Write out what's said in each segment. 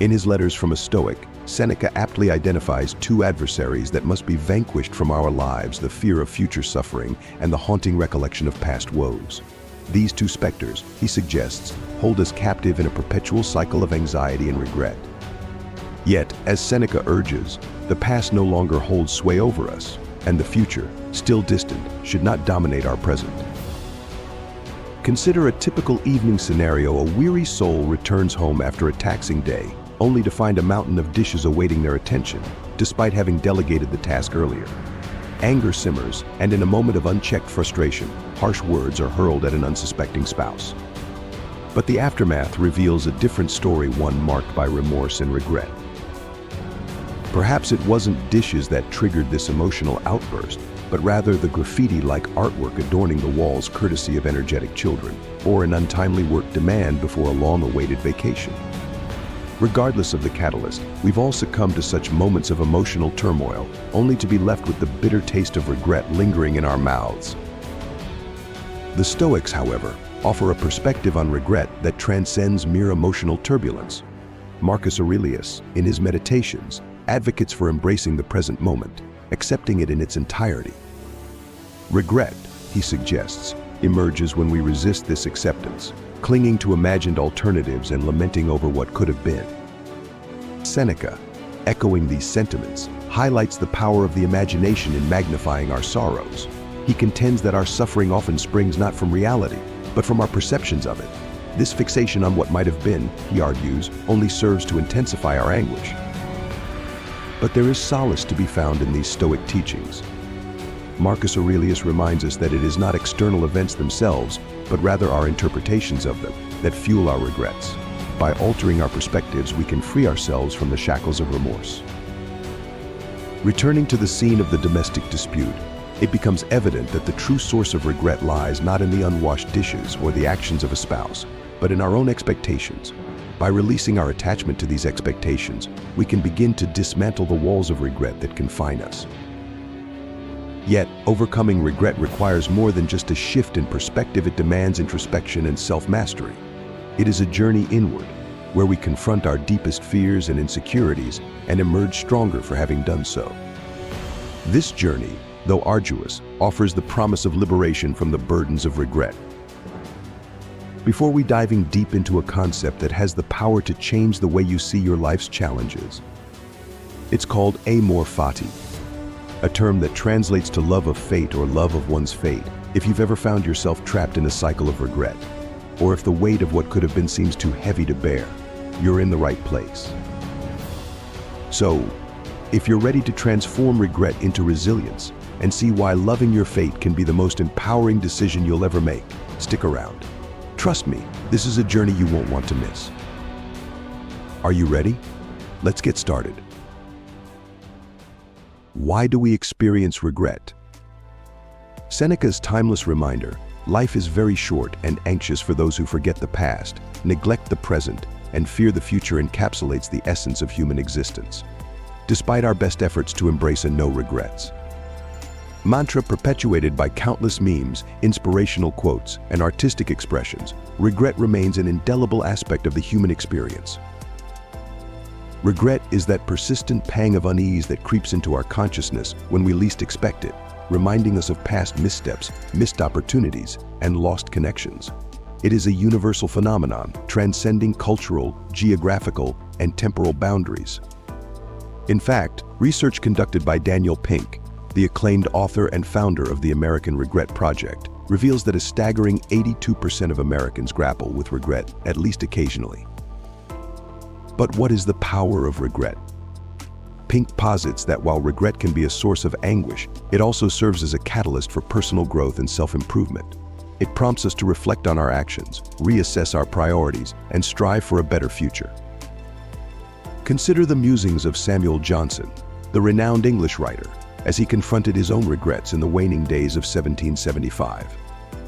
In his letters from a Stoic, Seneca aptly identifies two adversaries that must be vanquished from our lives: the fear of future suffering and the haunting recollection of past woes. These two specters, he suggests, hold us captive in a perpetual cycle of anxiety and regret. Yet, as Seneca urges, the past no longer holds sway over us, and the future, still distant, should not dominate our present. Consider a typical evening scenario. A weary soul returns home after a taxing day, only to find a mountain of dishes awaiting their attention, despite having delegated the task earlier. Anger simmers, and in a moment of unchecked frustration, harsh words are hurled at an unsuspecting spouse. But the aftermath reveals a different story, one marked by remorse and regret. Perhaps it wasn't dishes that triggered this emotional outburst, but rather the graffiti-like artwork adorning the walls courtesy of energetic children, or an untimely work demand before a long-awaited vacation. Regardless of the catalyst, we've all succumbed to such moments of emotional turmoil, only to be left with the bitter taste of regret lingering in our mouths. The Stoics, however, offer a perspective on regret that transcends mere emotional turbulence. Marcus Aurelius, in his Meditations, advocates for embracing the present moment, accepting it in its entirety. Regret, he suggests, emerges when we resist this acceptance, clinging to imagined alternatives and lamenting over what could have been. Seneca, echoing these sentiments, highlights the power of the imagination in magnifying our sorrows. He contends that our suffering often springs not from reality, but from our perceptions of it. This fixation on what might have been, he argues, only serves to intensify our anguish. But there is solace to be found in these Stoic teachings. Marcus Aurelius reminds us that it is not external events themselves, but rather our interpretations of them, that fuel our regrets. By altering our perspectives, we can free ourselves from the shackles of remorse. Returning to the scene of the domestic dispute, it becomes evident that the true source of regret lies not in the unwashed dishes or the actions of a spouse, but in our own expectations. By releasing our attachment to these expectations, we can begin to dismantle the walls of regret that confine us. Yet, overcoming regret requires more than just a shift in perspective. It demands introspection and self-mastery. It is a journey inward, where we confront our deepest fears and insecurities and emerge stronger for having done so. This journey, though arduous, offers the promise of liberation from the burdens of regret. Before we diving deep into a concept that has the power to change the way you see your life's challenges, it's called Amor Fati, a term that translates to love of fate or love of one's fate. If you've ever found yourself trapped in a cycle of regret, or if the weight of what could have been seems too heavy to bear, you're in the right place. So, if you're ready to transform regret into resilience and see why loving your fate can be the most empowering decision you'll ever make, stick around. Trust me, this is a journey you won't want to miss. Are you ready? Let's get started. Why do we experience regret? Seneca's timeless reminder, life is very short and anxious for those who forget the past, neglect the present, and fear the future, encapsulates the essence of human existence. Despite our best efforts to embrace a no regrets mantra perpetuated by countless memes, inspirational quotes, and artistic expressions, regret remains an indelible aspect of the human experience. Regret is that persistent pang of unease that creeps into our consciousness when we least expect it, reminding us of past missteps, missed opportunities, and lost connections. It is a universal phenomenon, transcending cultural, geographical, and temporal boundaries. In fact, research conducted by Daniel Pink, the acclaimed author and founder of the American Regret Project, reveals that a staggering 82% of Americans grapple with regret at least occasionally. But what is the power of regret? Pink posits that while regret can be a source of anguish, it also serves as a catalyst for personal growth and self-improvement. It prompts us to reflect on our actions, reassess our priorities, and strive for a better future. Consider the musings of Samuel Johnson, the renowned English writer, as he confronted his own regrets in the waning days of 1775.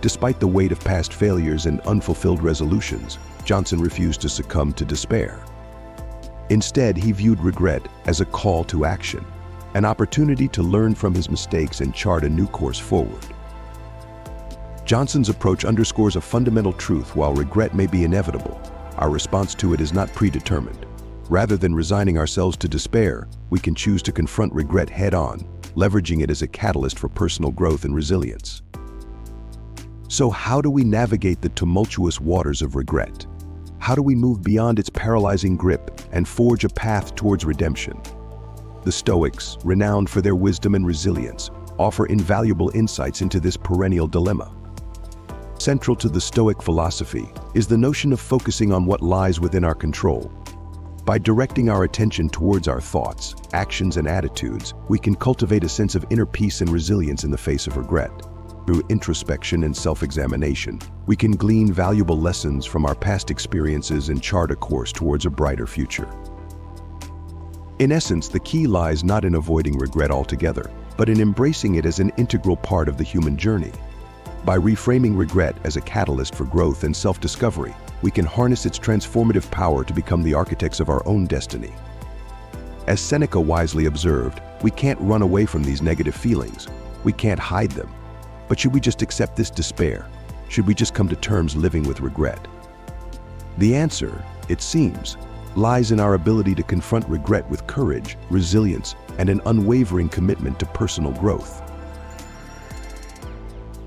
Despite the weight of past failures and unfulfilled resolutions, Johnson refused to succumb to despair. Instead, he viewed regret as a call to action, an opportunity to learn from his mistakes and chart a new course forward. Johnson's approach underscores a fundamental truth: while regret may be inevitable, our response to it is not predetermined. Rather than resigning ourselves to despair, we can choose to confront regret head-on, leveraging it as a catalyst for personal growth and resilience. So how do we navigate the tumultuous waters of regret? How do we move beyond its paralyzing grip and forge a path towards redemption? The Stoics, renowned for their wisdom and resilience, offer invaluable insights into this perennial dilemma. Central to the Stoic philosophy is the notion of focusing on what lies within our control. By directing our attention towards our thoughts, actions, and attitudes, we can cultivate a sense of inner peace and resilience in the face of regret. Through introspection and self-examination, we can glean valuable lessons from our past experiences and chart a course towards a brighter future. In essence, the key lies not in avoiding regret altogether, but in embracing it as an integral part of the human journey. By reframing regret as a catalyst for growth and self-discovery, we can harness its transformative power to become the architects of our own destiny. As Seneca wisely observed, we can't run away from these negative feelings. We can't hide them. But should we just accept this despair? Should we just come to terms living with regret? The answer, it seems, lies in our ability to confront regret with courage, resilience, and an unwavering commitment to personal growth.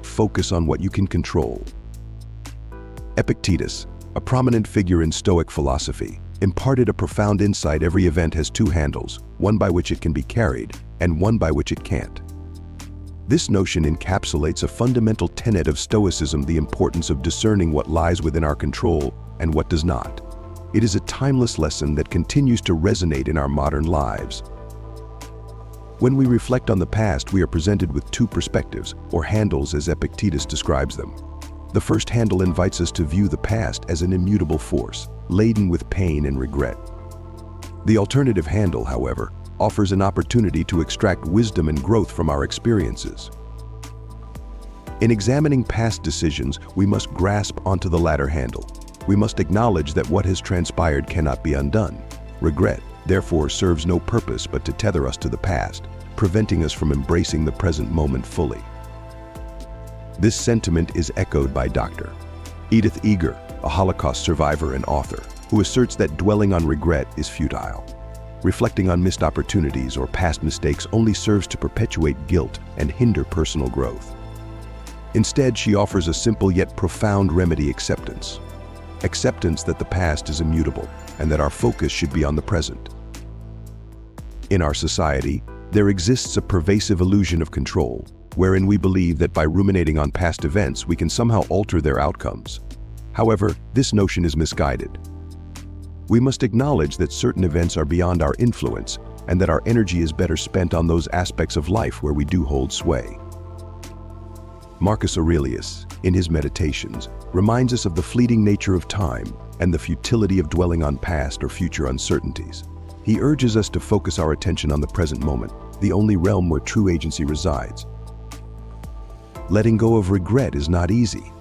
Focus on what you can control. Epictetus, a prominent figure in Stoic philosophy, imparted a profound insight: every event has two handles, one by which it can be carried, and one by which it can't. This notion encapsulates a fundamental tenet of Stoicism: the importance of discerning what lies within our control and what does not. It is a timeless lesson that continues to resonate in our modern lives. When we reflect on the past, we are presented with two perspectives, or handles as Epictetus describes them. The first handle invites us to view the past as an immutable force, laden with pain and regret. The alternative handle, however, offers an opportunity to extract wisdom and growth from our experiences. In examining past decisions, we must grasp onto the latter handle. We must acknowledge that what has transpired cannot be undone. Regret, therefore, serves no purpose but to tether us to the past, preventing us from embracing the present moment fully. This sentiment is echoed by Dr. Edith Eger, a Holocaust survivor and author, who asserts that dwelling on regret is futile. Reflecting on missed opportunities or past mistakes only serves to perpetuate guilt and hinder personal growth. Instead, she offers a simple yet profound remedy: acceptance. Acceptance that the past is immutable and that our focus should be on the present. In our society, there exists a pervasive illusion of control, wherein we believe that by ruminating on past events, we can somehow alter their outcomes. However, this notion is misguided. We must acknowledge that certain events are beyond our influence and that our energy is better spent on those aspects of life where we do hold sway. Marcus Aurelius, in his Meditations, reminds us of the fleeting nature of time and the futility of dwelling on past or future uncertainties. He urges us to focus our attention on the present moment, the only realm where true agency resides. Letting go of regret is not easy.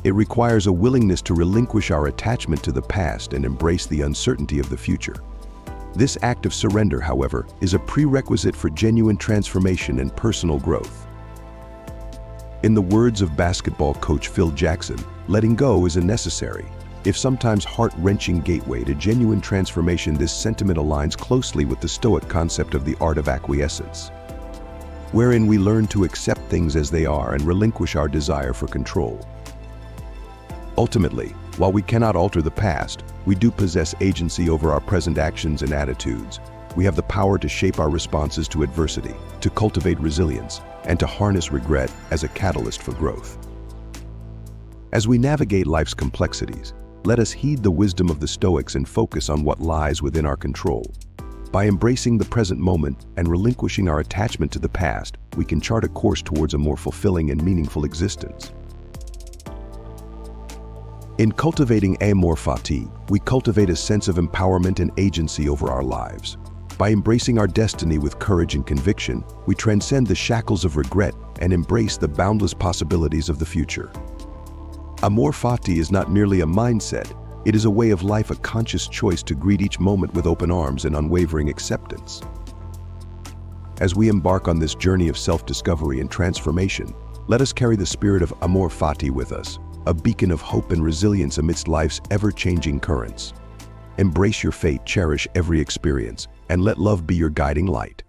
It requires a willingness to relinquish our attachment to the past and embrace the uncertainty of the future. This act of surrender, however, is a prerequisite for genuine transformation and personal growth. In the words of basketball coach Phil Jackson, letting go is a necessary, if sometimes heart-wrenching, gateway to genuine transformation. This sentiment aligns closely with the Stoic concept of the art of acquiescence, wherein we learn to accept things as they are and relinquish our desire for control. Ultimately, while we cannot alter the past, we do possess agency over our present actions and attitudes. We have the power to shape our responses to adversity, to cultivate resilience, and to harness regret as a catalyst for growth. As we navigate life's complexities, let us heed the wisdom of the Stoics and focus on what lies within our control. By embracing the present moment and relinquishing our attachment to the past, we can chart a course towards a more fulfilling and meaningful existence. In cultivating Amor Fati, we cultivate a sense of empowerment and agency over our lives. By embracing our destiny with courage and conviction, we transcend the shackles of regret and embrace the boundless possibilities of the future. Amor Fati is not merely a mindset, it is a way of life, a conscious choice to greet each moment with open arms and unwavering acceptance. As we embark on this journey of self-discovery and transformation, let us carry the spirit of Amor Fati with us, a beacon of hope and resilience amidst life's ever-changing currents. Embrace your fate, cherish every experience, and let love be your guiding light.